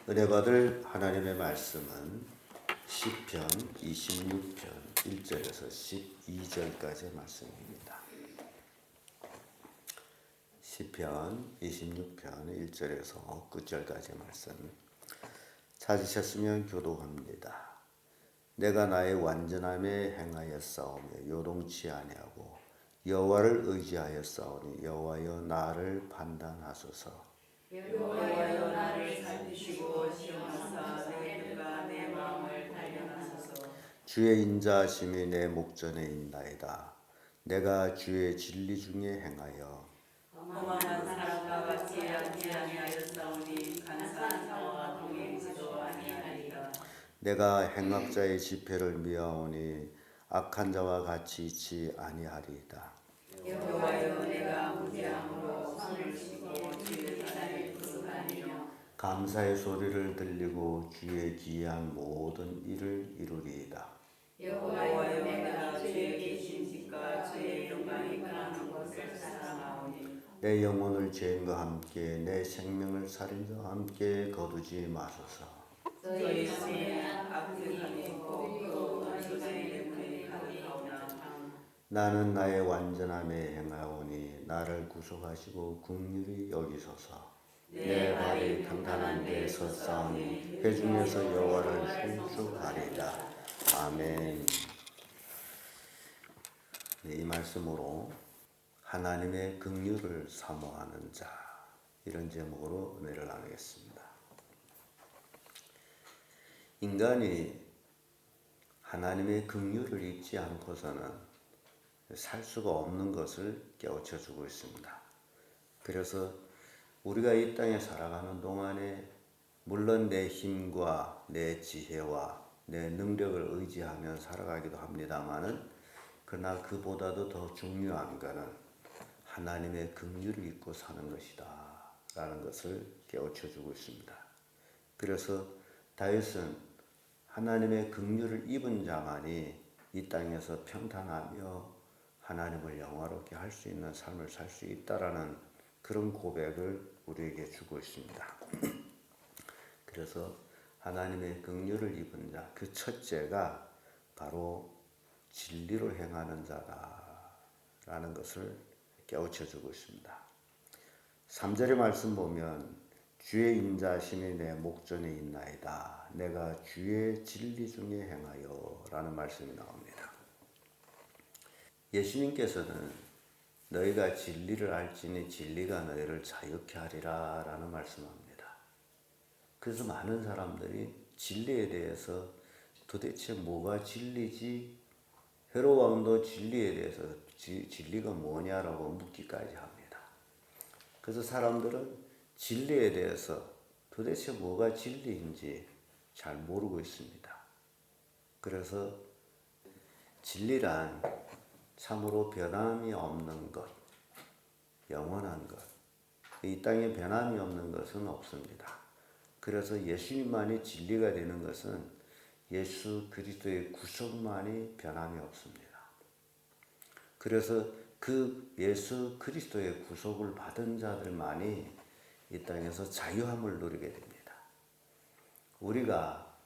은혜 받을 하나님의 말씀은 시편 26편 1절에서 12절까지의 말씀입니다. 시편 26편 1절에서 9절까지의 말씀 찾으셨으면 교독합니다. 내가 나의 완전함에 행하여 싸우며 요동치 아니하고 여호와를 의지하여 싸우니 여호와여 나를 판단하소서. 여호와여 나를 살피시고 시험하사 내 뜻과 내 마음을 단련하소서. 주의 인자하심이 내 목전에 있나이다. 내가 주의 진리 중에 행하여 험한 사람과 같이 앉지 아니하여 싸우니 간사한 자와 동행지도 아니하리이다. 내가 행악자의 지폐를 미하오니 악한 자와 같이 있지 아니하리이다. 여호와여 내가 무지함으로 손을 씻고 주의 사랑을 부르다니며 감사의 소리를 들리고 주의 기이한 모든 일을 이루리이다. 여호와여 내가 주의 계신 집과 주의 영광이 가는 곳을 사랑하오니 내 영혼을 죄인과 함께 내 생명을 살인자와 함께 거두지 마소서. 저희 손에 악득함이 있고 또 원수의 뇌물이 가득하오나 나는 나의 완전함에 행하오니 나를 구속하시고 긍휼히 여기소서. 내 발이 평탄한 데에 섰사오니 회중에서 여호와를 송축하리이다. 아멘. 네, 이 말씀으로 하나님의 긍휼을 사모하는 자, 이런 제목으로 은혜를 나누겠습니다. 인간이 하나님의 긍휼을 잊지 않고서는 살 수가 없는 것을 깨우쳐 주고 있습니다. 그래서 우리가 이 땅에 살아가는 동안에 물론 내 힘과 내 지혜와 내 능력을 의지하며 살아가기도 합니다마는 그러나 그보다도 더 중요한 것은 하나님의 긍휼을 잊고 사는 것이다 라는 것을 깨우쳐 주고 있습니다. 그래서 다윗은 하나님의 긍휼을 입은 자만이 이 땅에서 평탄하며 하나님을 영화롭게 할 수 있는 삶을 살 수 있다라는 그런 고백을 우리에게 주고 있습니다. 그래서 하나님의 긍휼을 입은 자, 그 첫째가 바로 진리로 행하는 자다라는 것을 깨우쳐 주고 있습니다. 3절의 말씀 보면 주의 인자하심이 내 목전에 있나이다. 내가 주의 진리 중에 행하여 라는 말씀이 나옵니다. 예수님께서는 너희가 진리를 알지니 진리가 너희를 자유케 하리라 라는 말씀합니다. 그래서 많은 사람들이 진리에 대해서 도대체 뭐가 진리지? 헤롯 왕도 진리에 대해서 진리가 뭐냐라고 묻기까지 합니다. 그래서 사람들은 진리에 대해서 도대체 뭐가 진리인지 잘 모르고 있습니다. 그래서 진리란 참으로 변함이 없는 것, 영원한 것, 이 땅에 변함이 없는 것은 없습니다. 그래서 예수님만이 진리가 되는 것은 예수 그리스도의 구속만이 변함이 없습니다. 그래서 그 예수 그리스도의 구속을 받은 자들만이 이 땅에서 자유함을 누리게 됩니다. 우리가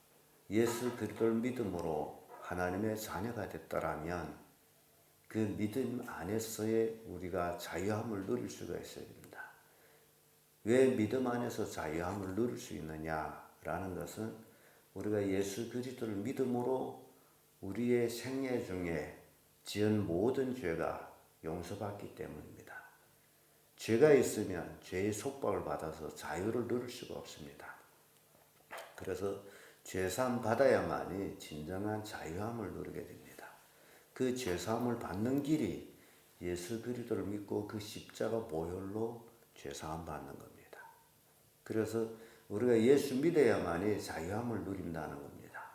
예수 그리스도를 믿음으로 하나님의 자녀가 됐더라면 그 믿음 안에서의 우리가 자유함을 누릴 수가 있어야 됩니다. 왜 믿음 안에서 자유함을 누릴 수 있느냐라는 것은 우리가 예수 그리스도를 믿음으로 우리의 생애 중에 지은 모든 죄가 용서받기 때문입니다. 죄가 있으면 죄의 속박을 받아서 자유를 누릴 수가 없습니다. 그래서 죄사함 받아야만이 진정한 자유함을 누리게 됩니다. 그 죄사함을 받는 길이 예수 그리스도를 믿고 그 십자가 보혈로 죄사함 받는 겁니다. 그래서 우리가 예수 믿어야만이 자유함을 누린다는 겁니다.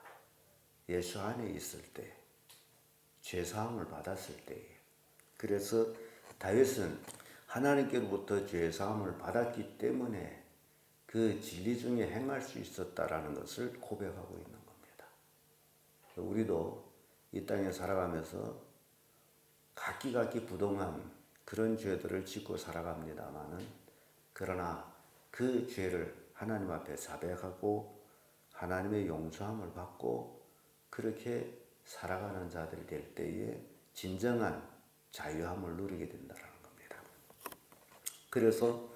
예수 안에 있을 때, 죄사함을 받았을 때에. 그래서 다윗은 하나님께로부터 죄사함을 받았기 때문에 그 진리 중에 행할 수 있었다라는 것을 고백하고 있는 겁니다. 우리도 이 땅에 살아가면서 각기 부동한 그런 죄들을 짓고 살아갑니다마는 그러나 그 죄를 하나님 앞에 자백하고 하나님의 용서함을 받고 그렇게 살아가는 자들이 될 때에 진정한 자유함을 누리게 된다는 겁니다. 그래서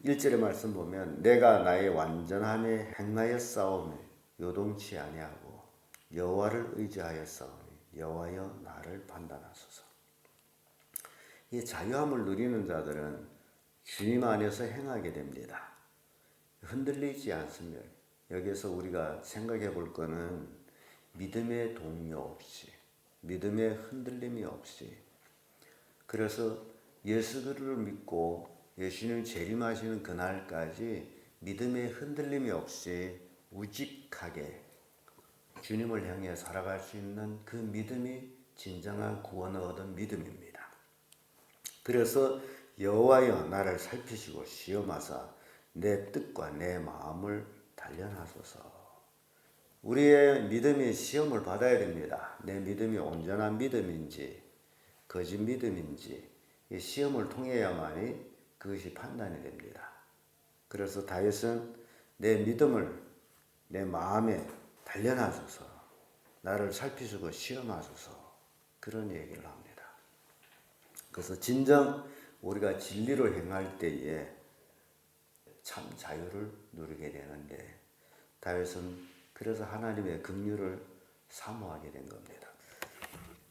1절의 말씀 보면 내가 나의 완전함에 행하여 싸우며 요동치 아니하고 여호와를 의지하여 싸우니 여호와여 나를 판단하소서. 이 자유함을 누리는 자들은 주님 안에서 행하게 됩니다. 흔들리지 않습니다. 여기서 우리가 생각해 볼 거는 믿음의 동요 없이, 믿음의 흔들림이 없이, 그래서 예수 그리스도를 믿고 예수님을 재림하시는 그날까지 믿음의 흔들림이 없이 우직하게 주님을 향해 살아갈 수 있는 그 믿음이 진정한 구원을 얻은 믿음입니다. 그래서 여호와여 나를 살피시고 시험하사 내 뜻과 내 마음을 단련하소서. 우리의 믿음이 시험을 받아야 됩니다. 내 믿음이 온전한 믿음인지 거짓 믿음인지 이 시험을 통해야만이 그것이 판단이 됩니다. 그래서 다윗은 내 믿음을 내 마음에 단련하소서, 나를 살피시고 시험하소서, 그런 얘기를 합니다. 그래서 진정 우리가 진리로 행할 때에 참 자유를 누리게 되는데 다윗은 그래서 하나님의 긍휼을 사모하게 된 겁니다.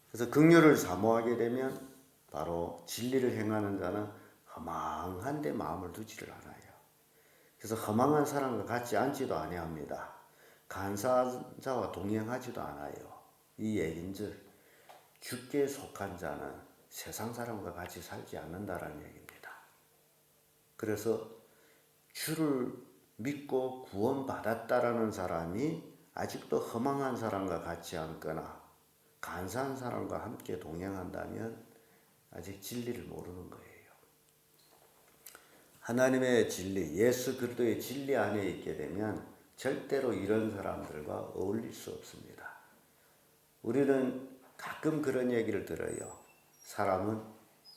그래서 긍휼을 사모하게 되면 바로 진리를 행하는 자는 허망한 데 마음을 두지를 않아요. 그래서 허망한 사람과 같이 앉지도 아니합니다. 간사한 자와 동행하지도 않아요. 이 얘긴즉 주께 속한 자는 세상 사람과 같이 살지 않는다라는 얘기입니다. 그래서 주를 믿고 구원받았다라는 사람이 아직도 허망한 사람과 같이 앉거나 간사한 사람과 함께 동행한다면 아직 진리를 모르는 거예요. 하나님의 진리, 예수 그리스도의 진리 안에 있게 되면 절대로 이런 사람들과 어울릴 수 없습니다. 우리는 가끔 그런 얘기를 들어요. 사람은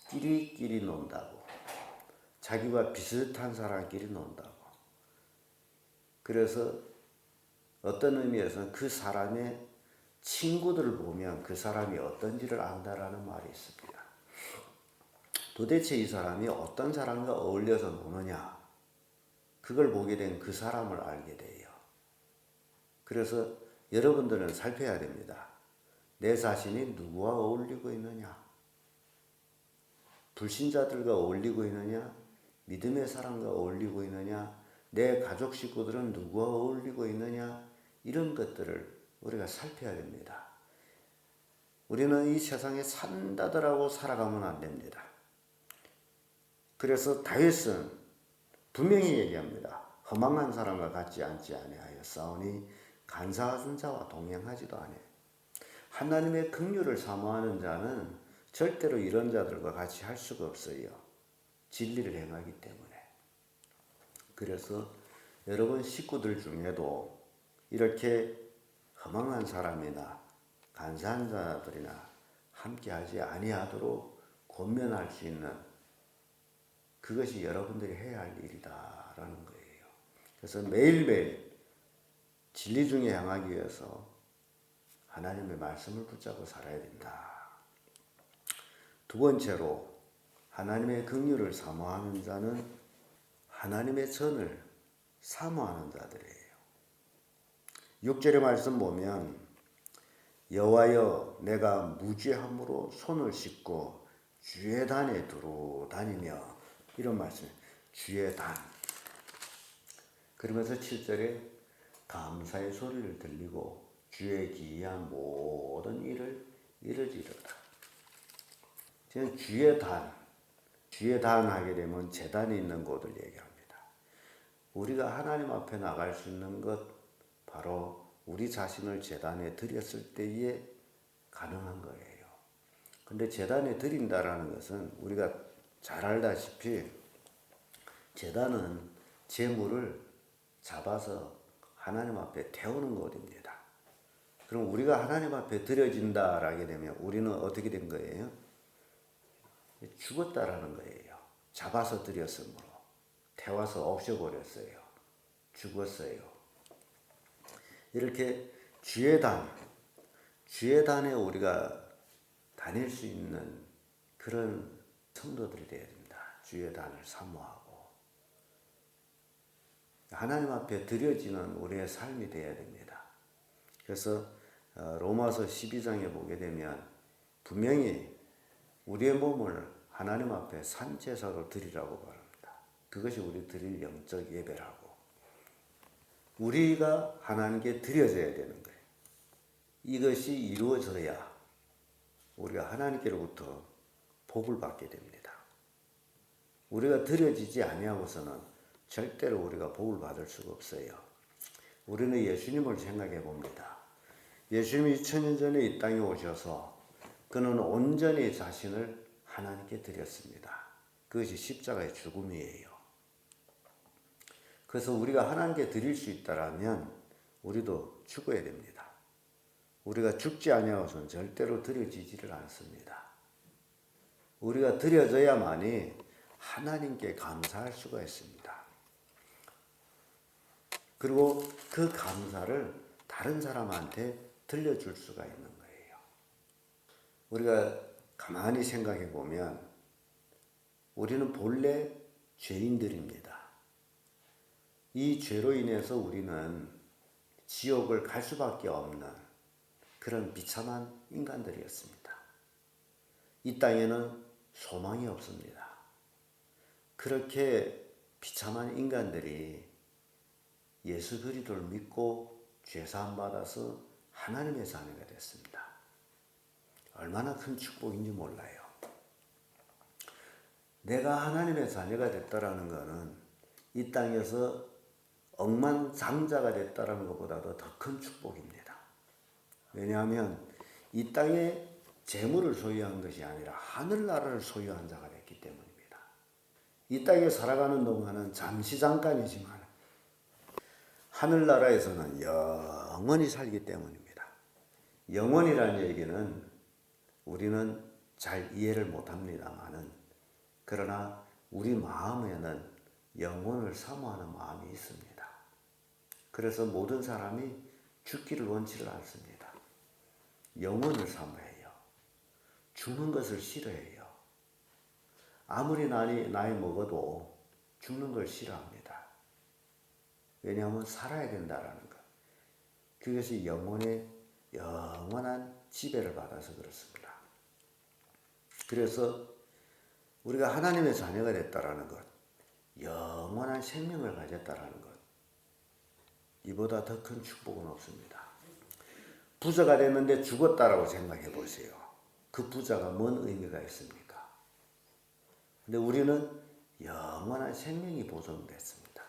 끼리끼리 논다고. 자기와 비슷한 사람끼리 논다고. 그래서 어떤 의미에서는 그 사람의 친구들을 보면 그 사람이 어떤지를 안다라는 말이 있습니다. 도대체 이 사람이 어떤 사람과 어울려서 노느냐, 그걸 보게 된 그 사람을 알게 돼요. 그래서 여러분들은 살펴야 됩니다. 내 자신이 누구와 어울리고 있느냐, 불신자들과 어울리고 있느냐, 믿음의 사람과 어울리고 있느냐, 내 가족 식구들은 누구와 어울리고 있느냐, 이런 것들을 우리가 살펴야 됩니다. 우리는 이 세상에 산다더라고 살아가면 안 됩니다. 그래서 다윗은 분명히 얘기합니다. 허망한 사람과 같이 앉지 아니하여 싸우니 간사한 자와 동행하지도 아니하여. 하나님의 긍휼을 사모하는 자는 절대로 이런 자들과 같이 할 수가 없어요. 진리를 행하기 때문에. 그래서 여러분 식구들 중에도 이렇게 허망한 사람이나 간사한 자들이나 함께하지 아니하도록 권면할 수 있는 그것이 여러분들이 해야 할 일이다라는 거예요. 그래서 매일매일 진리 중에 향하기 위해서 하나님의 말씀을 붙잡고 살아야 된다. 두 번째로 하나님의 긍휼을 사모하는 자는 하나님의 전을 사모하는 자들이에요. 6절의 말씀 보면 여호와여 내가 무죄함으로 손을 씻고 주의 단에 두루 다니며, 이런 말씀, 주의 단. 그러면서 7절에 감사의 소리를 들리고 주의 기이한 모든 일을 이루리로다. 저는 주의 단 하게 되면 제단이 있는 곳을 얘기합니다. 우리가 하나님 앞에 나갈 수 있는 것 바로 우리 자신을 제단에 드렸을 때에 가능한 거예요. 근데 제단에 드린다라는 것은 우리가 잘 알다시피 제단은 제물을 잡아서 하나님 앞에 태우는 곳입니다. 그럼 우리가 하나님 앞에 드려진다라게 되면 우리는 어떻게 된 거예요? 죽었다라는 거예요. 잡아서 드렸으므로 태워서 없애버렸어요. 죽었어요. 이렇게 주예단에 우리가 다닐 수 있는 그런 성도들이 되어야 됩니다. 주예단을 사모하고 하나님 앞에 드려지는 우리의 삶이 되어야 됩니다. 그래서 로마서 12장에 보게 되면 분명히 우리의 몸을 하나님 앞에 산제사로 드리라고 말합니다. 그것이 우리 드릴 영적 예배라고. 우리가 하나님께 드려져야 되는 거예요. 이것이 이루어져야 우리가 하나님께로부터 복을 받게 됩니다. 우리가 드려지지 아니하고서는 절대로 우리가 복을 받을 수가 없어요. 우리는 예수님을 생각해 봅니다. 예수님이 2000년 전에 이 땅에 오셔서 그는 온전히 자신을 하나님께 드렸습니다. 그것이 십자가의 죽음이에요. 그래서 우리가 하나님께 드릴 수 있다라면 우리도 죽어야 됩니다. 우리가 죽지 아니하고서는 절대로 드려지지를 않습니다. 우리가 드려져야만이 하나님께 감사할 수가 있습니다. 그리고 그 감사를 다른 사람한테 들려줄 수가 있는 거예요. 우리가 가만히 생각해 보면 우리는 본래 죄인들입니다. 이 죄로 인해서 우리는 지옥을 갈 수밖에 없는 그런 비참한 인간들이었습니다. 이 땅에는 소망이 없습니다. 그렇게 비참한 인간들이 예수 그리스도를 믿고 죄사함 받아서 하나님의 자녀가 됐습니다. 얼마나 큰 축복인지 몰라요. 내가 하나님의 자녀가 됐다라는 것은 이 땅에서 억만장자가 됐다라는 것보다도 더 큰 축복입니다. 왜냐하면 이 땅에 재물을 소유한 것이 아니라 하늘나라를 소유한 자가 됐기 때문입니다. 이 땅에 살아가는 동안은 잠시 잠깐이지만 하늘나라에서는 영원히 살기 때문입니다. 영원이라는 얘기는 우리는 잘 이해를 못합니다만은 그러나 우리 마음에는 영혼을 사모하는 마음이 있습니다. 그래서 모든 사람이 죽기를 원치를 않습니다. 영혼을 사모해요. 죽는 것을 싫어해요. 아무리 나이 먹어도 죽는 걸 싫어합니다. 왜냐하면 살아야 된다라는 것. 그것이 영혼의 영원한 지배를 받아서 그렇습니다. 그래서 우리가 하나님의 자녀가 됐다라는 것, 영원한 생명을 가졌다라는 것, 이보다 더 큰 축복은 없습니다. 부자가 됐는데 죽었다라고 생각해 보세요. 그 부자가 뭔 의미가 있습니까? 근데 우리는 영원한 생명이 보존됐습니다.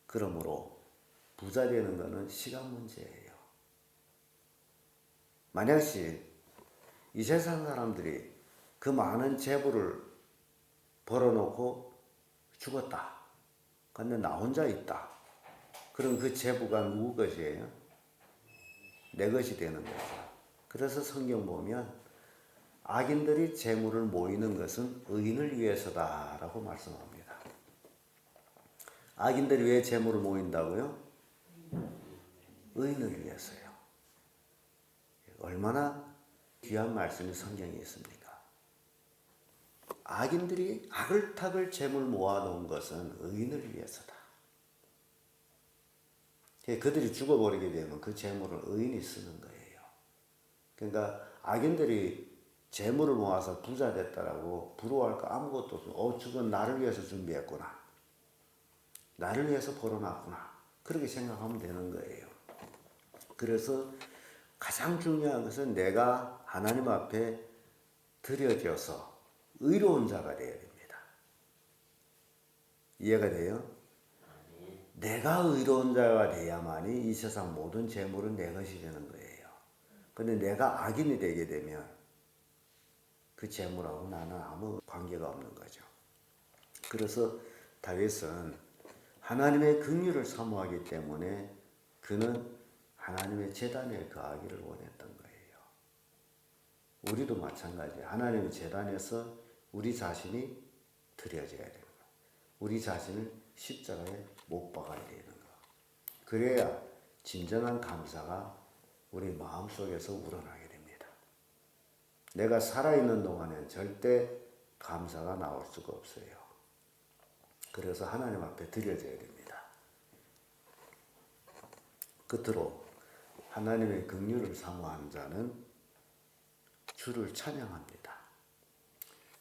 그러므로 부자 되는 것은 시간 문제예요. 만약에 이 세상 사람들이 그 많은 재물을 벌어놓고 죽었다. 근데 나 혼자 있다. 그럼 그 재부가 누구 것이에요? 내 것이 되는 거죠. 그래서 성경 보면 악인들이 재물을 모이는 것은 의인을 위해서다라고 말씀합니다. 악인들이 왜 재물을 모인다고요? 의인을 위해서요. 얼마나 귀한 말씀이 성경에 있습니까? 악인들이 아글타글 재물 모아놓은 것은 의인을 위해서다. 그들이 죽어버리게 되면 그 재물을 의인이 쓰는 거예요. 그러니까 악인들이 재물을 모아서 부자 됐다라고 부러워할 거 아무것도 없어. 저건 나를 위해서 준비했구나. 나를 위해서 벌어놨구나. 그렇게 생각하면 되는 거예요. 그래서 가장 중요한 것은 내가 하나님 앞에 드려져서 의로운 자가 되어야 됩니다. 이해가 돼요? 내가 의로운 자가 돼야만이 이 세상 모든 재물은 내 것이 되는 거예요. 근데 내가 악인이 되게 되면 그 재물하고 나는 아무 관계가 없는 거죠. 그래서 다윗은 하나님의 긍휼을 사모하기 때문에 그는 하나님의 제단에 거하기를 원했던 거예요. 우리도 마찬가지예요. 하나님의 제단에서 우리 자신이 드려져야 됩니다. 우리 자신을 십자가에 못 박아야 되는 거. 그래야 진정한 감사가 우리 마음속에서 우러나게 됩니다. 내가 살아있는 동안엔 절대 감사가 나올 수가 없어요. 그래서 하나님 앞에 드려져야 됩니다. 끝으로 하나님의 긍휼을 사모하는 자는 주를 찬양합니다.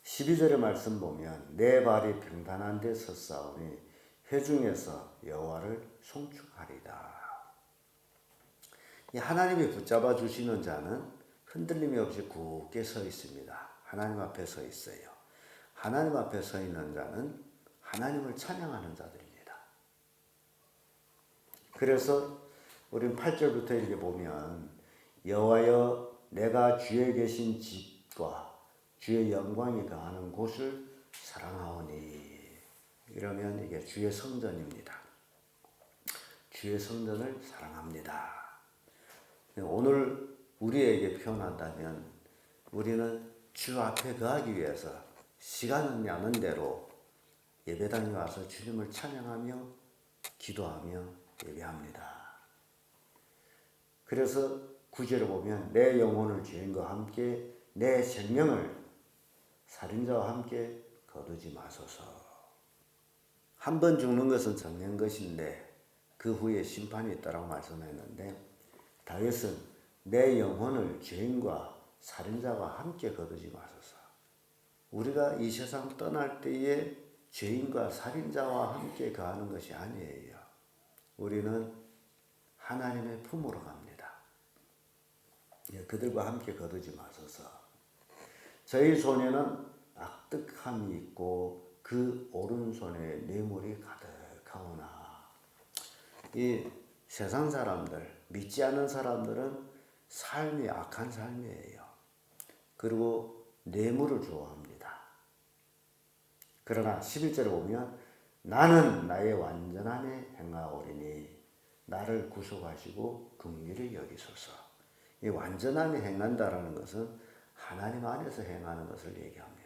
12절의 말씀 보면 내 발이 평탄한 데 섰사오니 회중에서 여호와를 송축하리다. 이 하나님이 붙잡아 주시는 자는 흔들림이 없이 굳게 서 있습니다. 하나님 앞에 서 있어요. 하나님 앞에 서 있는 자는 하나님을 찬양하는 자들입니다. 그래서 우리는 8절부터 이렇게 보면 여호와여 내가 주에 계신 집과 주의 영광이 거하는 곳을 사랑하오니. 이러면 이게 주의 성전입니다. 주의 성전을 사랑합니다. 오늘 우리에게 표현한다면 우리는 주 앞에 거하기 위해서 시간은 나는 대로 예배당에 와서 주님을 찬양하며 기도하며 예배합니다. 그래서 9절을 보면 내 영혼을 주인과 함께 내 생명을 살인자와 함께 거두지 마소서. 한 번 죽는 것은 정한 것인데 그 후에 심판이 있다라고 말씀했는데 다윗은 내 영혼을 죄인과 살인자와 함께 거두지 마소서. 우리가 이 세상 떠날 때에 죄인과 살인자와 함께 거하는 것이 아니에요. 우리는 하나님의 품으로 갑니다. 그들과 함께 거두지 마소서. 저희 손에는 악득함이 있고 그 오른손에 뇌물이 가득하오나. 이 세상 사람들, 믿지 않는 사람들은 삶이 악한 삶이에요. 그리고 뇌물을 좋아합니다. 그러나 11절에 보면 나는 나의 완전함에 행하오리니 나를 구속하시고 긍휼히 여기소서. 이 완전함에 행한다라는 것은 하나님 안에서 행하는 것을 얘기합니다.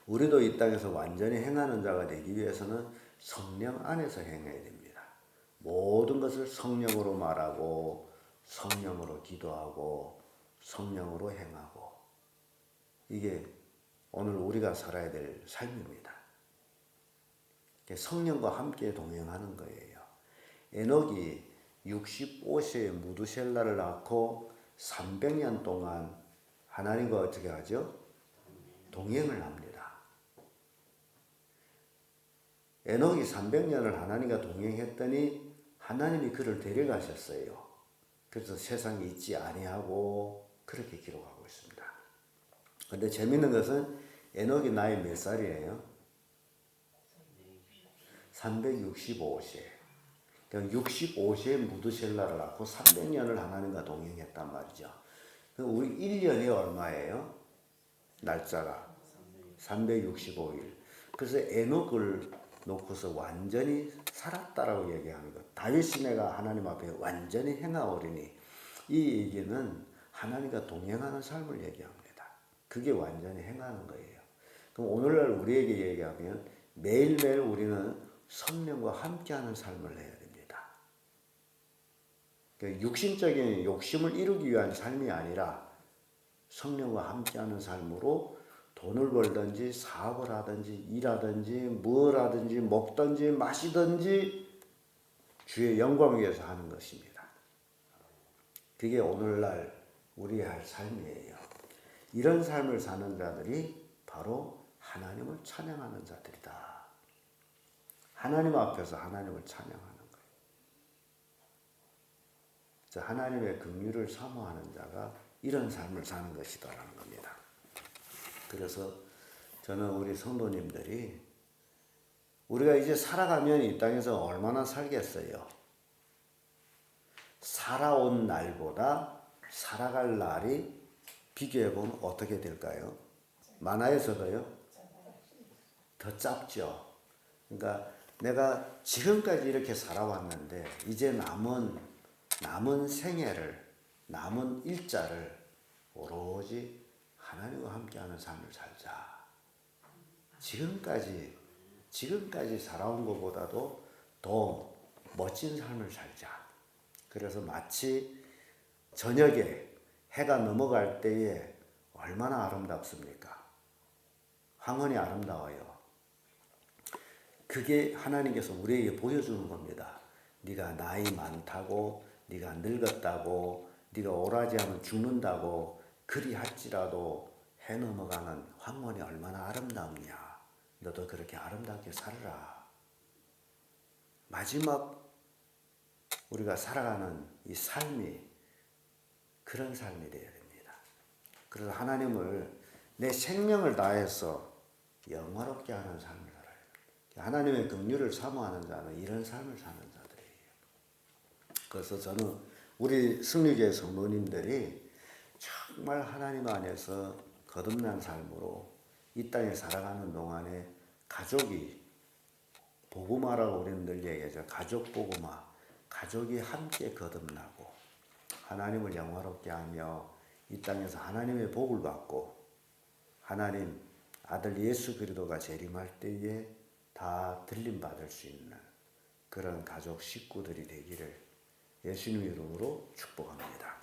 우리도 이 땅에서 완전히 행하는 자가 되기 위해서는 성령 안에서 행해야 됩니다. 모든 것을 성령으로 말하고 성령으로 기도하고 성령으로 행하고, 이게 오늘 우리가 살아야 될 삶입니다. 성령과 함께 동행하는 거예요. 에녹이 65세에 무두셀라를 낳고 300년 동안 하나님과 어떻게 하죠? 동행을 합니다. 에녹이 300년을 하나님과 동행했더니 하나님이 그를 데려가셨어요. 그래서 세상에 있지 아니하고 그렇게 기록하고 있습니다. 그런데 재밌는 것은 에녹이 나이 몇 살이에요? 365세. 그러니까 65세에 무드셀라를 낳고 300년을 하나님과 동행했단 말이죠. 우리 1년이 얼마예요? 날짜가 365일. 그래서 에녹을 놓고서 완전히 살았다라고 얘기하는 것. 다윗이 내가 하나님 앞에 완전히 행하오리니, 이 얘기는 하나님과 동행하는 삶을 얘기합니다. 그게 완전히 행하는 거예요. 그럼 오늘날 우리에게 얘기하면 매일매일 우리는 성령과 함께하는 삶을 해야 됩니다. 그러니까 육신적인 욕심을 이루기 위한 삶이 아니라 성령과 함께하는 삶으로 돈을 벌든지 사업을 하든지 일하든지 뭘 하든지 먹든지 마시든지 주의 영광을 위해서 하는 것입니다. 그게 오늘날 우리의 할 삶이에요. 이런 삶을 사는 자들이 바로 하나님을 찬양하는 자들이다. 하나님 앞에서 하나님을 찬양하는 거예요. 하나님의 긍휼을 사모하는 자가 이런 삶을 사는 것이다라는 겁니다. 그래서 저는 우리 성도님들이 우리가 이제 살아가면 이 땅에서 얼마나 살겠어요? 살아온 날보다 살아갈 날이 비교해보면 어떻게 될까요? 만화에서도요? 더 짧죠. 그러니까 내가 지금까지 이렇게 살아왔는데 이제 남은 생애를, 남은 일자를 오로지 하나님과 함께하는 삶을 살자. 지금까지 지금까지 살아온 것보다도 더 멋진 삶을 살자. 그래서 마치 저녁에 해가 넘어갈 때에 얼마나 아름답습니까? 황혼이 아름다워요. 그게 하나님께서 우리에게 보여주는 겁니다. 네가 나이 많다고, 네가 늙었다고, 네가 오라지 하면 죽는다고 그리할지라도 해 넘어가는 황혼이 얼마나 아름답냐. 너도 그렇게 아름답게 살아라. 마지막 우리가 살아가는 이 삶이 그런 삶이 되어야 됩니다. 그래서 하나님을 내 생명을 다해서 영화롭게 하는 삶을 살아야 돼요. 하나님의 긍휼을 사모하는 자는 이런 삶을 사는 자들이에요. 그래서 저는 우리 승리교회 성도님들이 정말 하나님 안에서 거듭난 삶으로 이 땅에 살아가는 동안에 가족이 복음화라고 우리는 늘 얘기하죠. 가족 복음화. 가족이 함께 거듭나고 하나님을 영화롭게 하며 이 땅에서 하나님의 복을 받고 하나님 아들 예수 그리스도가 재림할 때에 다 들림 받을 수 있는 그런 가족 식구들이 되기를 예수님 이름으로 축복합니다.